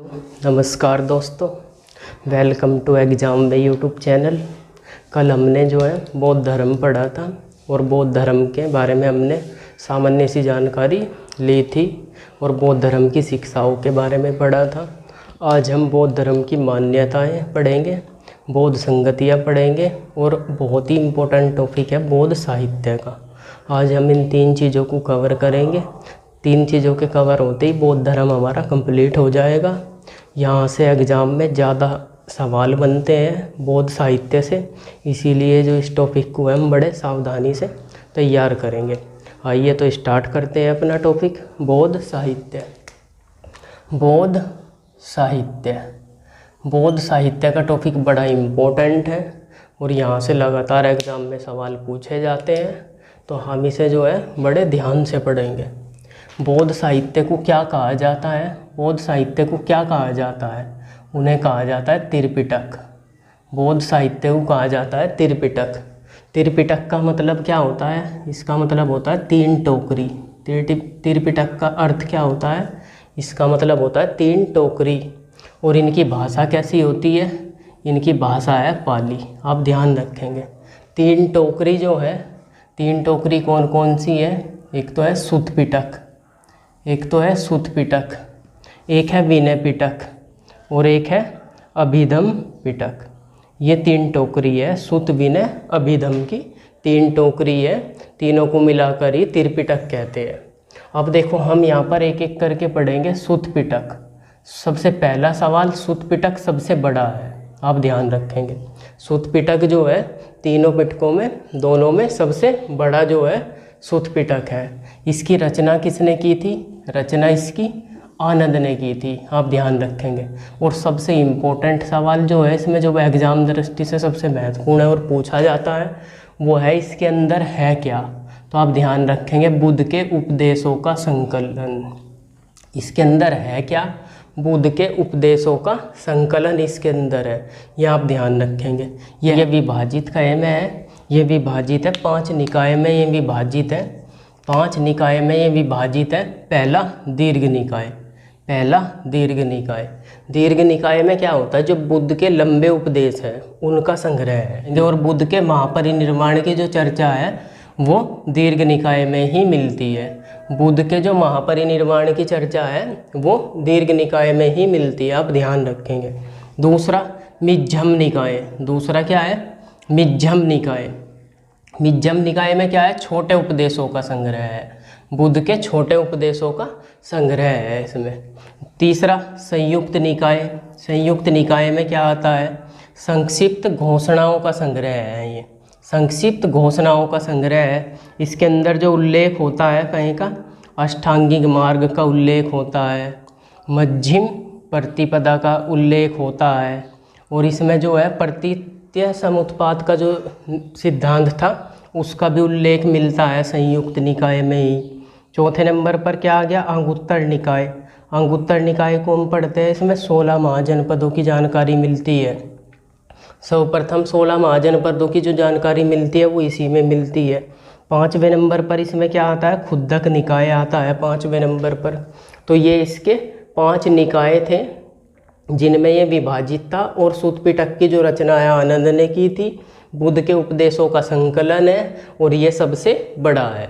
नमस्कार dosto, welcome to Exam Way YouTube channel. कल हमने जो है बौद्ध धर्म पढ़ा था और बौद्ध धर्म के बारे में हमने सामान्य सी जानकारी ली थी और बौद्ध धर्म की शिक्षाओं के बारे में पढ़ा था। आज हम बौद्ध धर्म की मान्यताएं पढ़ेंगे, बौद्ध संगतियाँ पढ़ेंगे और बहुत ही इम्पोर्टेंट टॉपिक है बौद्ध साहित्य का। आज हम इन तीन चीज़ों को कवर करेंगे। तीन चीज़ों के कवर होते ही बौद्ध धर्म हमारा कंप्लीट हो जाएगा। यहाँ से एग्ज़ाम में ज़्यादा सवाल बनते हैं बौद्ध साहित्य से, इसीलिए जो इस टॉपिक को हम बड़े सावधानी से तैयार करेंगे। आइए तो स्टार्ट करते हैं अपना टॉपिक, बौद्ध साहित्य। बौद्ध साहित्य, बौद्ध साहित्य का टॉपिक बड़ा इम्पोर्टेंट है और यहाँ से लगातार एग्ज़ाम में सवाल पूछे जाते हैं, तो हम इसे जो है बड़े ध्यान से पढ़ेंगे। बौद्ध साहित्य को क्या कहा जाता है? बौद्ध साहित्य को क्या कहा जाता है? उन्हें कहा जाता है त्रिपिटक। बौद्ध साहित्य को कहा जाता है त्रिपिटक। त्रिपिटक का मतलब क्या होता है? इसका मतलब होता है तीन टोकरी। त्रिपिटक का अर्थ क्या होता है? इसका मतलब होता है तीन टोकरी। और इनकी भाषा कैसी होती है? इनकी भाषा है पाली। आप ध्यान रखेंगे। तीन टोकरी जो है, तीन टोकरी कौन कौन सी है? एक तो है सुत्त पिटक, एक तो है सुत्त पिटक, एक है विनय पिटक और एक है अभिधम पिटक। ये तीन टोकरी है, सुत्त विनय अभिधम की तीन टोकरी है। तीनों को मिलाकर ही त्रिपिटक कहते हैं। अब देखो हम यहाँ पर एक एक करके पढ़ेंगे। सुत्त पिटक, सबसे पहला सवाल, सुत्त पिटक सबसे बड़ा है, आप ध्यान रखेंगे। सुत्त पिटक जो है तीनों पिटकों में, दोनों में सबसे बड़ा जो है सुत्त पिटक है। इसकी रचना किसने की थी? रचना इसकी आनंद ने की थी, आप ध्यान रखेंगे। और सबसे इम्पोर्टेंट सवाल जो है इसमें, जो एग्ज़ाम दृष्टि से सबसे महत्वपूर्ण है और पूछा जाता है, वो है इसके अंदर है क्या? तो आप ध्यान रखेंगे, बुद्ध के उपदेशों का संकलन। इसके अंदर है क्या? बुद्ध के उपदेशों का संकलन इसके अंदर है, ये आप ध्यान रखेंगे। यह विभाजित कहे में है, ये विभाजित है 5 निकाय में, ये विभाजित है 5 निकाय में, ये विभाजित है। पहला दीर्घ निकाय, पहला दीर्घ निकाय। दीर्घ निकाय में क्या होता है? जो बुद्ध के लंबे उपदेश है उनका संग्रह है। और बुद्ध के महापरिनिर्वाण की जो चर्चा है वो दीर्घ निकाय में ही मिलती है। बुद्ध के जो महापरिनिर्वाण की चर्चा है वो दीर्घ निकाय में ही मिलती है, आप ध्यान रखेंगे। दूसरा मिज्झम निकाय, दूसरा क्या है? मिज्झम निकाय। मिज्झम निकाय में क्या है? छोटे उपदेशों का संग्रह है, बुद्ध के छोटे उपदेशों का संग्रह है इसमें। तीसरा संयुक्त निकाय। संयुक्त निकाय में क्या आता है? संक्षिप्त घोषणाओं का संग्रह है, ये संक्षिप्त घोषणाओं का संग्रह है। इसके अंदर जो उल्लेख होता है कहीं का, अष्टांगिक मार्ग का उल्लेख होता है, मध्यम प्रतिपदा का उल्लेख होता है, और इसमें जो है प्रतीत्य समुत्पाद का जो सिद्धांत था उसका भी उल्लेख मिलता है संयुक्त निकाय में ही। चौथे नंबर पर क्या आ गया? अंगुत्तर निकाय। अंगुत्तर निकाय को हम पढ़ते हैं, इसमें 16 महाजनपदों की जानकारी मिलती है। सर्वप्रथम 16 महाजनपदों की जो जानकारी मिलती है वो इसी में मिलती है। 5वें नंबर पर इसमें क्या आता है? खुद्दक निकाय आता है 5वें नंबर पर। तो ये इसके 5 निकाय थे जिनमें ये विभाजित था। और सुत्त पिटक की जो रचना है आनंद ने की थी, बुद्ध के उपदेशों का संकलन है और ये सबसे बड़ा है।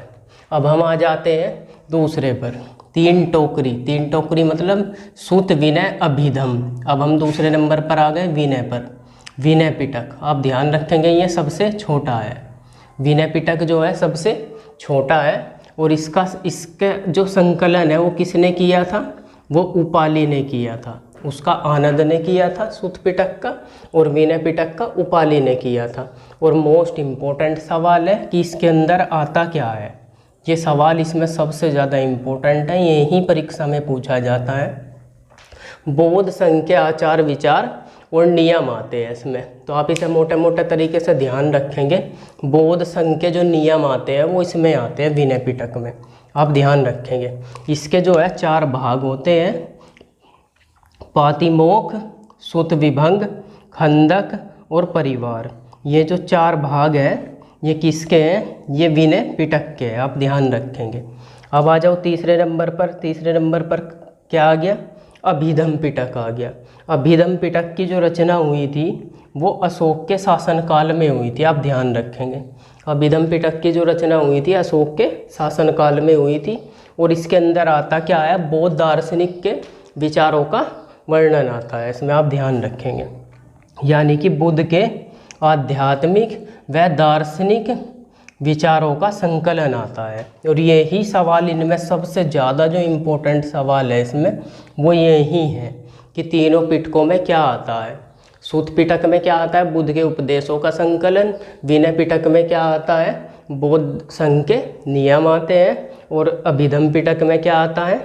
अब हम आ जाते हैं दूसरे पर, तीन टोकरी। तीन टोकरी मतलब सुत्त विनय अभिधम। अब हम दूसरे नंबर पर आ गए विनय पर। विनय पिटक, आप ध्यान रखेंगे ये सबसे छोटा है। विनय पिटक जो है सबसे छोटा है और इसका जो संकलन है वो किसने किया था? वो उपाली ने किया था। उसका आनंद ने किया था सुत्त पिटक का, और विनय पिटक का उपाली ने किया था। और मोस्ट इम्पोर्टेंट सवाल है कि इसके अंदर आता क्या है? ये सवाल इसमें सबसे ज़्यादा इम्पोर्टेंट है, यही परीक्षा में पूछा जाता है। बौद्ध संघ के आचार विचार और नियम आते हैं इसमें, तो आप इसे मोटे मोटे तरीके से ध्यान रखेंगे। बौद्ध संघ के जो नियम आते हैं वो इसमें आते हैं विनय पिटक में, आप ध्यान रखेंगे। इसके जो है 4 भाग होते हैं, पातिमोक्ष, सुत्त विभंग, खंदक और परिवार। ये जो 4 भाग हैं ये किसके हैं? ये विनय पिटक के हैं, आप ध्यान रखेंगे। अब आ जाओ तीसरे नंबर पर। तीसरे नंबर पर क्या आ गया? अभिधम पिटक आ गया। अभिधम पिटक की जो रचना हुई थी वो अशोक के शासनकाल में हुई थी, आप ध्यान रखेंगे। अभिधम पिटक की जो रचना हुई थी अशोक के शासनकाल में हुई थी, और इसके अंदर आता क्या है, बौद्ध दार्शनिक के विचारों का वर्णन आता है इसमें, आप ध्यान रखेंगे। यानी कि बुद्ध के आध्यात्मिक व दार्शनिक विचारों का संकलन आता है। और यही सवाल इनमें सबसे ज़्यादा जो इम्पोर्टेंट सवाल है इसमें वो यही है कि तीनों पिटकों में क्या आता है। सूत पिटक में क्या आता है, बुद्ध के उपदेशों का संकलन। विनय पिटक में क्या आता है, बौद्ध संघ के नियम आते हैं। और अभिधम पिटक में क्या आता है,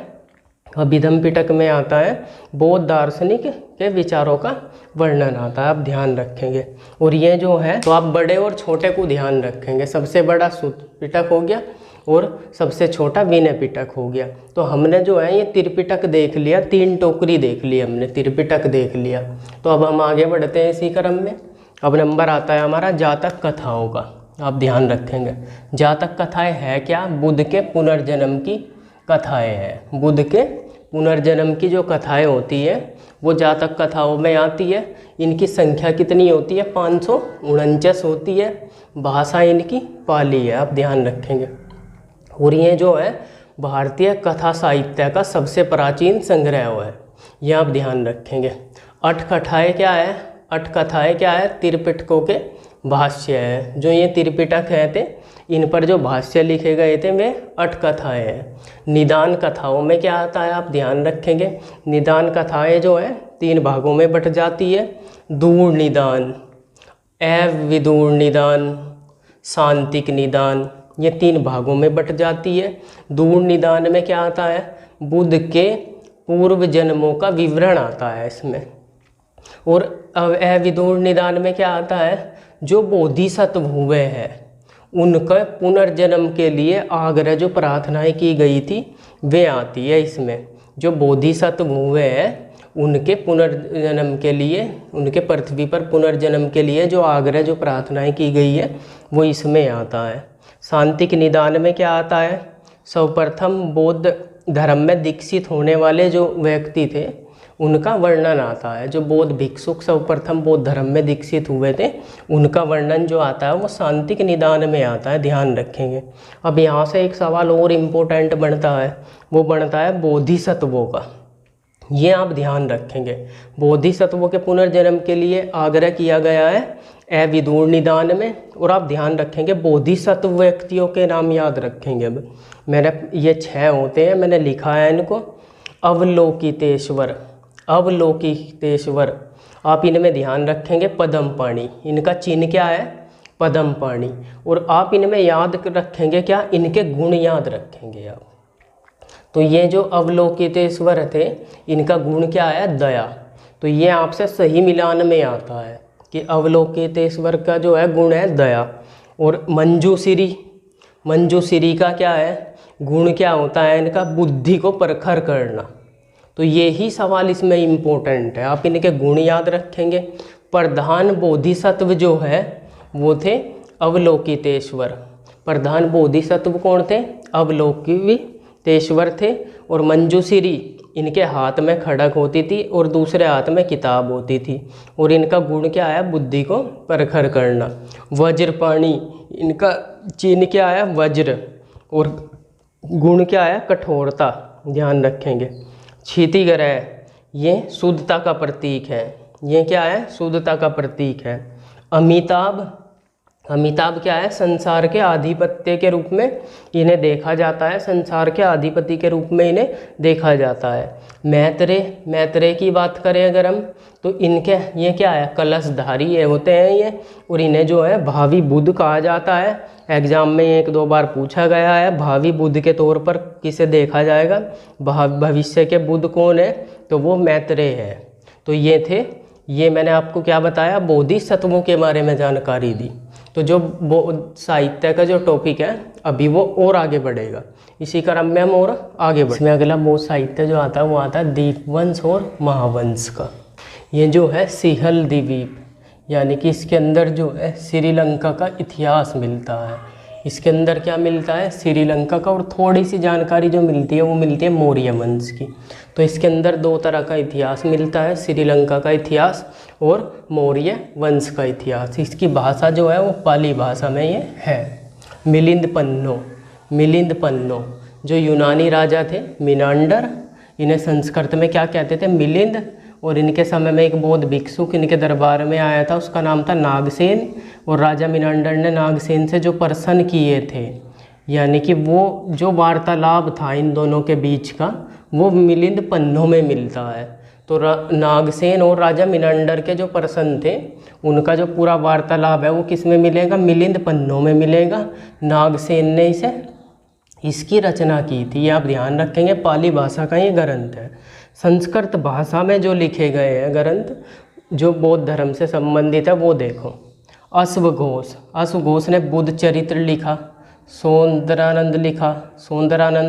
अभिधम पिटक में आता है बौद्ध दार्शनिक के विचारों का वर्णन आता है, आप ध्यान रखेंगे। और ये जो है तो आप बड़े और छोटे को ध्यान रखेंगे। सबसे बड़ा सूत पिटक हो गया और सबसे छोटा विनय पिटक हो गया। तो हमने जो है ये त्रिपिटक देख लिया, 3 टोकरी देख ली हमने, त्रिपिटक देख लिया। तो अब हम आगे बढ़ते हैं इसी क्रम में। अब नंबर आता है हमारा जातक कथाओं का, आप ध्यान रखेंगे। जातक कथाएं है क्या, बुद्ध के पुनर्जन्म की कथाएं हैं। बुद्ध के पुनर्जन्म की जो कथाएं होती है वो जातक कथाओं में आती है। इनकी संख्या कितनी होती है, 549 होती है। भाषा इनकी पाली है, आप ध्यान रखेंगे। और ये जो है भारतीय कथा साहित्य का सबसे प्राचीन संग्रह है, ये आप ध्यान रखेंगे। अठकथाएं क्या है, अठकथाएं क्या है, त्रिपिटकों के भाष्य है। जो ये त्रिपिटक है थे इन पर जो भाष्य लिखे गए थे वे अठकथाएं हैं। निदान कथाओं में क्या आता है, आप ध्यान रखेंगे। निदान कथाएं जो है 3 भागों में बट जाती है। दूर निदान, अविदूर निदान, सांतिक निदान, ये 3 भागों में बट जाती है। दूर निदान में क्या आता है, बुद्ध के पूर्व जन्मों का विवरण आता है इसमें। और अविदूर निदान में क्या आता है, जो बोधिसत्व हुए हैं उनका पुनर्जन्म के लिए आग्रह जो प्रार्थनाएं की गई थी वे आती है इसमें। जो बोधिसत्व हुए हैं उनके पुनर्जन्म के लिए, उनके पृथ्वी पर पुनर्जन्म के लिए जो आग्रह जो प्रार्थनाएं की गई है वो इसमें आता है। सांतिक निदान में क्या आता है, सर्वप्रथम बौद्ध धर्म में दीक्षित होने वाले जो व्यक्ति थे उनका वर्णन आता है। जो बौद्ध भिक्षुक सर्वप्रथम बौद्ध धर्म में दीक्षित हुए थे उनका वर्णन जो आता है वो सांतिक निदान में आता है, ध्यान रखेंगे। अब यहाँ से एक सवाल और इम्पोर्टेंट बनता है, वो बनता है बोधिसत्वों का। ये आप ध्यान रखेंगे। बोधिसत्वों के पुनर्जन्म के लिए आग्रह किया गया है अविदूर निदान में। और आप ध्यान रखेंगे बोधिसत्व व्यक्तियों के नाम याद रखेंगे। अब मैंने ये 6 होते हैं, मैंने लिखा है इनको। अवलोकितेश्वर, अवलोकितेश्वर, आप इनमें ध्यान रखेंगे। पद्मपाणि, इनका चिन्ह क्या है, पद्मपाणि। और आप इनमें याद रखेंगे क्या, इनके गुण याद रखेंगे आप। तो ये जो अवलोकितेश्वर थे इनका गुण क्या है, दया। तो ये आपसे सही मिलान में आता है कि अवलोकितेश्वर का जो है गुण है दया। और मंजूश्री, मंजूश्री का क्या है गुण, क्या होता है इनका, बुद्धि को परखर करना। तो यही सवाल इसमें इम्पोर्टेंट है, आप इनके गुण याद रखेंगे। प्रधान बोधिसत्व जो है वो थे अवलोकितेश्वर। प्रधान बोधिसत्व कौन थे, अवलोकितेश्वर थे। और मंजूश्री, इनके हाथ में खड़क होती थी और दूसरे हाथ में किताब होती थी। और इनका गुण क्या है, बुद्धि को परखर करना। वज्रपाणि, इनका चिन्ह क्या है, वज्र। और गुण क्या है, कठोरता, ध्यान रखेंगे। क्षितिग्रह, ये शुद्धता का प्रतीक है। ये क्या है, शुद्धता का प्रतीक है। अमिताभ, अमिताभ क्या है, संसार के आधिपत्य के रूप में इन्हें देखा जाता है। संसार के अधिपति के रूप में इन्हें देखा जाता है। मैत्रेय, मैत्रेय की बात करें अगर हम तो इनके ये क्या है, कलशधारी ये होते हैं ये। और इन्हें जो है भावी बुद्ध कहा जाता है। एग्जाम में 1-2 बार पूछा गया है, भावी बुद्ध के तौर पर किसे देखा जाएगा, भविष्य के बुद्ध कौन है, तो वो मैत्रेय है। तो ये थे, ये मैंने आपको क्या बताया, बोधिसत्वों के बारे में जानकारी दी। तो जो साहित्य का जो टॉपिक है अभी वो और आगे बढ़ेगा, इसी क्रम में हम और आगे बढ़े। इसमें अगला बौद्ध साहित्य जो आता है वो आता है दीपवंश और महावंश का। ये जो है सिहल द्वीप, यानी कि इसके अंदर जो है श्रीलंका का इतिहास मिलता है। इसके अंदर क्या मिलता है, श्रीलंका का, और थोड़ी सी जानकारी जो मिलती है वो मिलती है मौर्य वंश की। तो इसके अंदर दो तरह का इतिहास मिलता है, श्रीलंका का इतिहास और मौर्य वंश का इतिहास। इसकी भाषा जो है वो पाली भाषा में ये है। मिलिंद पन्नो जो यूनानी राजा थे, मिनांडर, इन्हें संस्कृत में क्या कहते थे, मिलिंद। और इनके समय में एक बौद्ध भिक्षुक इनके दरबार में आया था, उसका नाम था नागसेन। और राजा मिनांडर ने नागसेन से जो प्रश्न किए थे, यानी कि वो जो वार्तालाप था इन दोनों के बीच का, वो मिलिंद पन्नों में मिलता है। तो नागसेन और राजा मिनांडर के जो प्रश्न थे, उनका जो पूरा वार्तालाप है वो किस में मिलेगा, मिलिंद पन्नों में मिलेगा। नागसेन ने इसकी रचना की थी। ये आप ध्यान रखेंगे, पाली भाषा का ये ग्रंथ है। संस्कृत भाषा में जो लिखे गए हैं ग्रंथ जो बौद्ध धर्म से संबंधित है वो देखो। अश्वघोष ने बुद्ध चरित्र लिखा, सौंदरानंद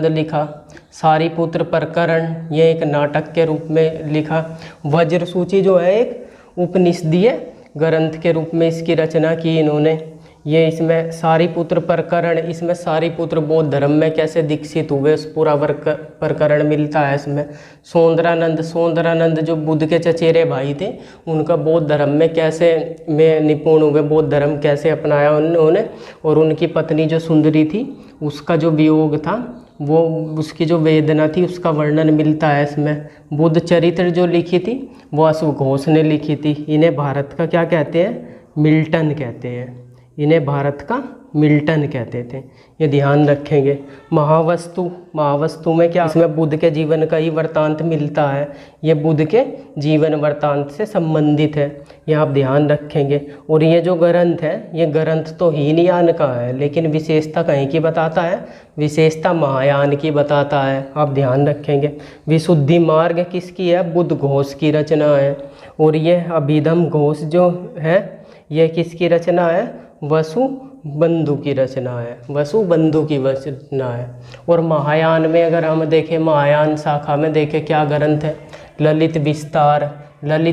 लिखा, सारीपुत्र प्रकरण ये एक नाटक के रूप में लिखा। वज्र सूची जो है एक उपनिषदीय ग्रंथ के रूप में इसकी रचना की इन्होंने। ये इसमें सारीपुत्र प्रकरण, इसमें सारीपुत्र बौद्ध धर्म में कैसे दीक्षित हुए उस पूरा प्रकरण मिलता है इसमें। सौंदरानंद जो बुद्ध के चचेरे भाई थे, उनका बौद्ध धर्म में कैसे निपुण हुए, बौद्ध धर्म कैसे अपनाया उन्होंने। और उनकी पत्नी जो सुंदरी थी, उसका जो वियोग था, वो उसकी जो वेदना थी, उसका वर्णन मिलता है इसमें। बुद्ध चरित्र जो लिखी थी वो अश्वघोष ने लिखी थी। इन्हें भारत का क्या कहते हैं, मिल्टन कहते हैं। इन्हें भारत का मिल्टन कहते थे, ये ध्यान रखेंगे। महावस्तु में क्या, इसमें बुद्ध के जीवन का ही वृत्तांत मिलता है। ये बुद्ध के जीवन वृत्तांत से संबंधित है, ये आप ध्यान रखेंगे। और ये जो ग्रंथ है, ये ग्रंथ तो हीनयान का है, लेकिन विशेषता कहीं की बताता है, विशेषता महायान की बताता है, आप ध्यान रखेंगे। विशुद्धि मार्ग किसकी है, बुद्ध घोष की रचना है। और ये अभिधम घोष जो है, ये किसकी रचना है, वसुबंधु की रचना है, वसुबंधु की रचना है। और महायान में अगर हम देखें, महायान शाखा में देखें क्या ग्रंथ है, ललित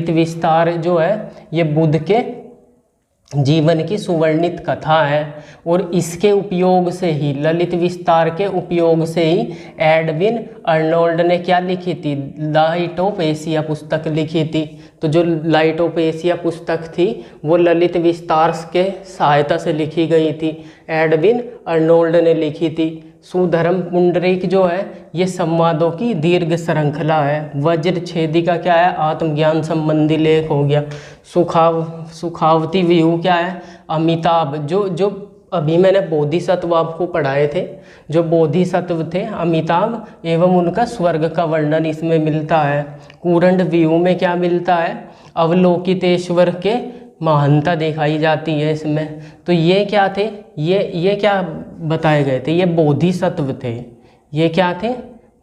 विस्तार जो है ये बुद्ध के जीवन की सुवर्णित कथा है। और इसके उपयोग से ही, ललित विस्तार के उपयोग से ही एडविन अर्नोल्ड ने क्या लिखी थी, लाइट ऑफ एशिया पुस्तक लिखी थी। तो जो लाइट ऑफ एशिया पुस्तक थी वो ललित विस्तार के सहायता से लिखी गई थी, एडविन अर्नोल्ड ने लिखी थी। सुधर्म पुंडरीक जो है ये संवादों की दीर्घ श्रृंखला है। वज्र छेदिका क्या है, आत्मज्ञान संबंधी लेख हो गया। सुखावती व्यू क्या है, अमिताभ जो अभी मैंने बोधिसत्व आपको पढ़ाए थे, जो बोधिसत्व थे अमिताभ एवं उनका स्वर्ग का वर्णन इसमें मिलता है। कूरंड व्यू में क्या मिलता है, अवलोकितेश्वर के महानता दिखाई जाती है इसमें। तो ये क्या थे, ये क्या बताए गए थे, ये बोधिसत्व थे। ये क्या थे,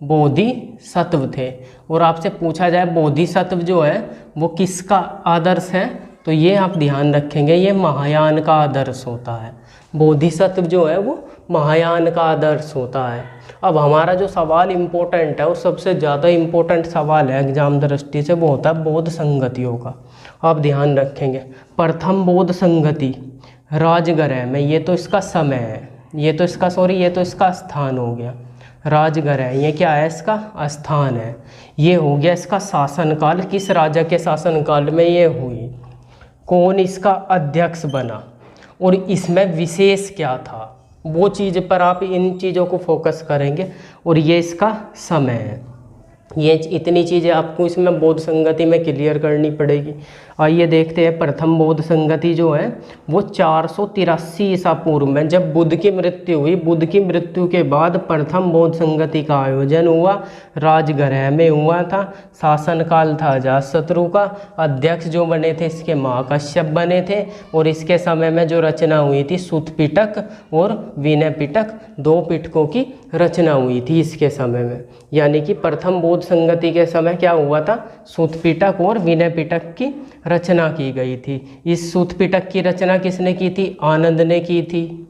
बोधिसत्व थे। और आपसे पूछा जाए बोधिसत्व जो है वो किसका आदर्श है, तो ये आप ध्यान रखेंगे, ये महायान का आदर्श होता है। बोधिसत्व जो है वो महायान का आदर्श होता है। अब हमारा जो सवाल इम्पोर्टेंट है, वो सबसे ज़्यादा इम्पोर्टेंट सवाल है एग्जाम दृष्टि से, वो होता है बौद्ध संगतियों का। आप ध्यान रखेंगे, प्रथम बौद्ध संगति राजगृह में, ये तो इसका समय है, ये तो इसका स्थान हो गया। राजगृह ये क्या है, इसका स्थान है। ये हो गया इसका शासनकाल, किस राजा के शासनकाल में ये हुई, कौन इसका अध्यक्ष बना, और इसमें विशेष क्या था, वो चीज़ पर आप इन चीज़ों को फोकस करेंगे। और ये इसका समय है। ये इतनी चीज़ें आपको इसमें बौद्ध संगति में क्लियर करनी पड़ेगी। आइए देखते हैं, प्रथम बौद्ध संगति जो है वो 483 ईसा पूर्व में, जब बुद्ध की मृत्यु हुई, बुद्ध की मृत्यु के बाद प्रथम बौद्ध संगति का आयोजन हुआ, राजगृह में हुआ था। शासनकाल था अजातशत्रु का, अध्यक्ष जो बने थे इसके महाकश्यप बने थे। और इसके समय में जो रचना हुई थी, सुत्त पिटक और विनय पिटक, 2 पिटकों की रचना हुई थी इसके समय में। यानी कि प्रथम बौद्ध संगति के समय क्या हुआ था, सुत्त पिटक और विनय पिटक की रचना की गई थी। इस सुत्त पिटक की रचना किसने की थी, आनंद ने की थी,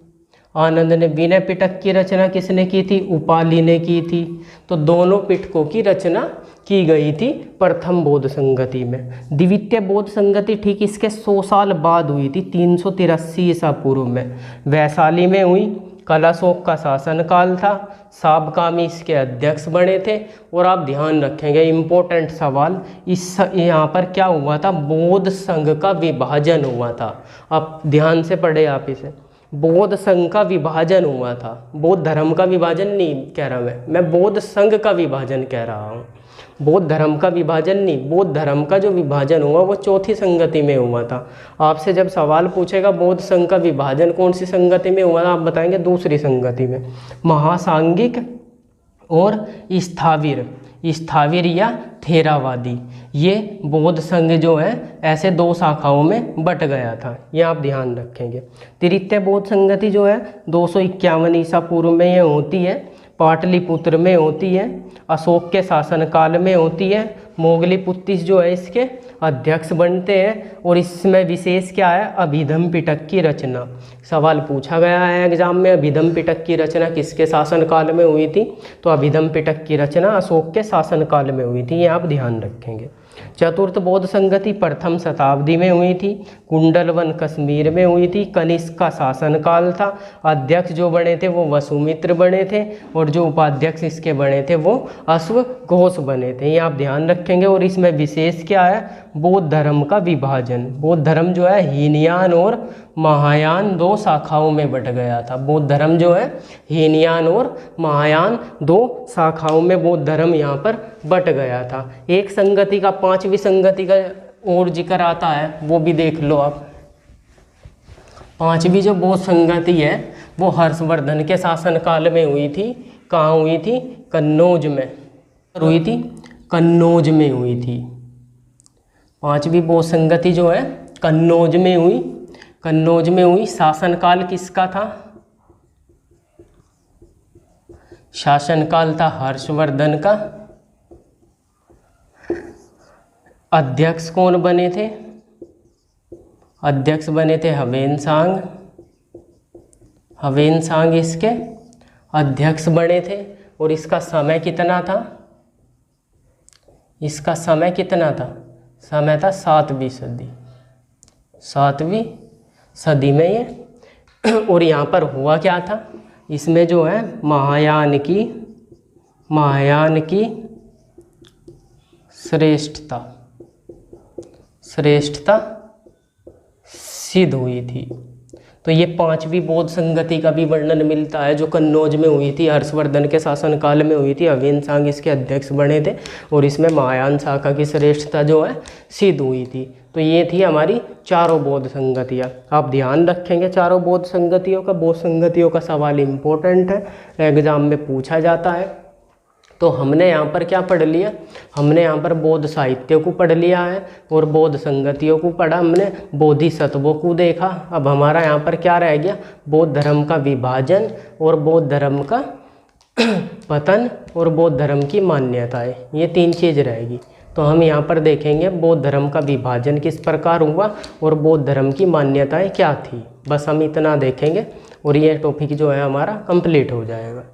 आनंद ने। विनय पिटक की रचना किसने की थी, उपाली ने की थी। तो दोनों पिटकों की रचना की गई थी प्रथम बौद्ध संगति में। द्वितीय बौद्ध संगति ठीक इसके 100 साल बाद हुई थी, 383 ईसा पूर्व में, वैशाली में हुई। कल अशोक का शासनकाल था, साबकामी इसके अध्यक्ष बने थे। और आप ध्यान रखेंगे इम्पोर्टेंट सवाल, इस यहाँ पर क्या हुआ था, बौद्ध संघ का विभाजन हुआ था। आप ध्यान से पढ़े आप इसे, बौद्ध संघ का विभाजन हुआ था। बौद्ध धर्म का विभाजन नहीं कह रहा मैं बौद्ध संघ का विभाजन कह रहा हूँ। बौद्ध धर्म का विभाजन नहीं, बौद्ध धर्म का जो विभाजन हुआ वो चौथी संगति में हुआ था। आपसे जब सवाल पूछेगा बौद्ध संघ का विभाजन कौन सी संगति में हुआ था, आप बताएंगे दूसरी संगति में, महासांगिक और स्थाविर या थेरावादी। ये बौद्ध संघ जो है ऐसे दो शाखाओं में बट गया था, ये आप ध्यान रखेंगे। तृतीय बौद्ध संगति जो है 251 ईसा पूर्व में ये होती है, पाटलिपुत्र में होती है, अशोक के शासनकाल में होती है। मोगलीपुत्तिस जो है इसके अध्यक्ष बनते हैं। और इसमें विशेष क्या है, अभिधम पिटक की रचना। सवाल पूछा गया है एग्जाम में, अभिधम पिटक की रचना किसके शासनकाल में हुई थी, तो अभिधम पिटक की रचना अशोक के शासनकाल में हुई थी, ये आप ध्यान रखेंगे। चतुर्थ बौद्ध संगति प्रथम शताब्दी में हुई थी, कुंडलवन कश्मीर में हुई थी, कनिष्क का शासनकाल था। अध्यक्ष जो बने थे वो वसुमित्र बने थे और जो उपाध्यक्ष इसके बने थे वो अश्वघोष बने थे, ये आप ध्यान रखेंगे। और इसमें विशेष क्या है, बौद्ध धर्म का विभाजन। बौद्ध धर्म जो है हीनयान और महायान दो शाखाओं में बट गया था। बौद्ध धर्म जो है हीनयान और महायान दो शाखाओं में बौद्ध धर्म यहाँ पर बट गया था। एक संगति का, पांचवी संगति का और जिक्र आता है, वो भी देख लो आप। पांचवी जो बौद्ध संगति है वो हर्षवर्धन के शासनकाल में हुई थी। कहाँ हुई थी, कन्नौज में हुई थी, कन्नौज में हुई थी। पांचवी बौद्ध संगति जो है कन्नौज में हुई, कन्नौज में हुई। शासनकाल किसका था, शासनकाल था हर्षवर्धन का। अध्यक्ष कौन बने थे, अध्यक्ष बने थे हवेनसांग, हवेनसांग इसके अध्यक्ष बने थे। और इसका समय कितना था, इसका समय कितना था, समय था 7वीं सदी, 7वीं सदी में ये। और यहाँ पर हुआ क्या था, इसमें जो है महायान की श्रेष्ठता सिद्ध हुई थी। तो ये पांचवी बौद्ध संगति का भी वर्णन मिलता है जो कन्नौज में हुई थी, हर्षवर्धन के शासनकाल में हुई थी। हवेनसांग इसके अध्यक्ष बने थे और इसमें महायान शाखा की श्रेष्ठता जो है सिद्ध हुई थी। तो ये थी हमारी चारों बौद्ध संगतियाँ। आप ध्यान रखेंगे चारों बौद्ध संगतियों का। बौद्ध संगतियों का सवाल इम्पोर्टेंट है, एग्जाम में पूछा जाता है। तो हमने यहाँ पर क्या पढ़ लिया, हमने यहाँ पर बौद्ध साहित्य को पढ़ लिया है और बौद्ध संगतियों को पढ़ा, हमने बोधिसत्वों को देखा। अब हमारा यहाँ पर क्या रह गया, बौद्ध धर्म का विभाजन और बौद्ध धर्म का पतन और बौद्ध धर्म की मान्यताएं, ये तीन चीज़ रहेगी। तो हम यहाँ पर देखेंगे बौद्ध धर्म का विभाजन किस प्रकार हुआ और बौद्ध धर्म की मान्यताएं क्या थी। बस हम इतना देखेंगे और ये टॉपिक जो है हमारा कंप्लीट हो जाएगा।